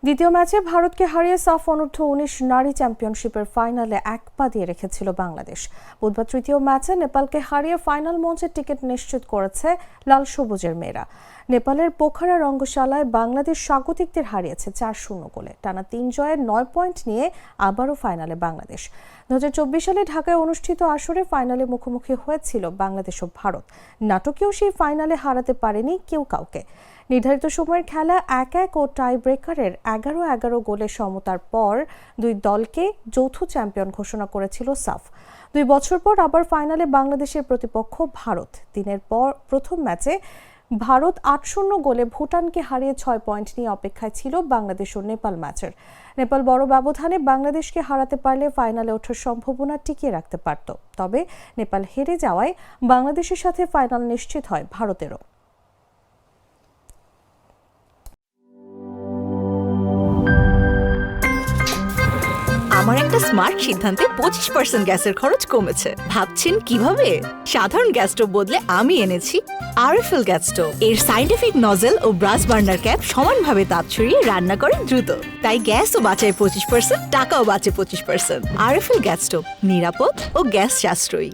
দ্বিতীয় ম্যাচে ভারতকে হারিয়ে সাফ অনূর্ধ্ব-19 নারী চ্যাম্পিয়নশিপের ফাইনালে এক পা দিয়ে রেখেছিল বাংলাদেশ। বুধবার তৃতীয় ম্যাচে নেপালকে হারিয়ে ফাইনাল মঞ্চের টিকিট নিশ্চিত করেছে লাল সবুজের মেয়েরা। নেপালের পোখারা রঙ্গশালায় বাংলাদেশ স্বাগতিকদের হারিয়েছে 4-0 গোলে। টানা 3 জয়ের 9 পয়েন্ট নিয়ে আবারও ফাইনালে বাংলাদেশ। 2024 সালে ঢাকায় অনুষ্ঠিত আসরে ফাইনালে মুখোমুখি হয়েছিল বাংলাদেশ ও ভারত। নাটকীয় সেই ফাইনালে হারাতে পারেনি কেউ কাউকে। নির্ধারিত সময়ের খেলা 1-1 ও টাই ব্রেকারের 11-11 গোলের সমতার পর দুই দলকে যৌথ চ্যাম্পিয়ন ঘোষণা করেছিল সাফ। 2 বছর পর আবার ফাইনালে বাংলাদেশের প্রতিপক্ষ ভারত। দিনের পর প্রথম ম্যাচে ভারত 8-0 গোলে ভুটানকে হারিয়ে 6 পয়েন্ট নিয়ে অপেক্ষায় ছিল বাংলাদেশ ও নেপাল ম্যাচের। নেপাল বড় ব্যবধানে বাংলাদেশকে হারাতে পারলে ফাইনালে ওঠার সম্ভাবনা টিকিয়ে রাখতে পারত। তবে নেপাল হেরে যাওয়ায় বাংলাদেশের সাথে ফাইনাল নিশ্চিত হয় ভারতেরও। আমার একটা স্মার্ট সিদ্ধান্তে 25% গ্যাসের খরচ কমেছে। ভাবছেন কিভাবে? সাধারণ গ্যাস স্টোভ বদলে আমি এনেছি আরএফএল গ্যাস স্টোভ। এর সাইন্টিফিক নজল ও ব্রাস বার্নার ক্যাপ সমানভাবে তাপ ছড়িয়ে রান্না করে দ্রুত। তাই গ্যাসও বাঁচায় 25%, টাকাও বাঁচে 25%। আরএফএল গ্যাস স্টোভ নিরাপদ ও গ্যাস সাশ্রয়ী।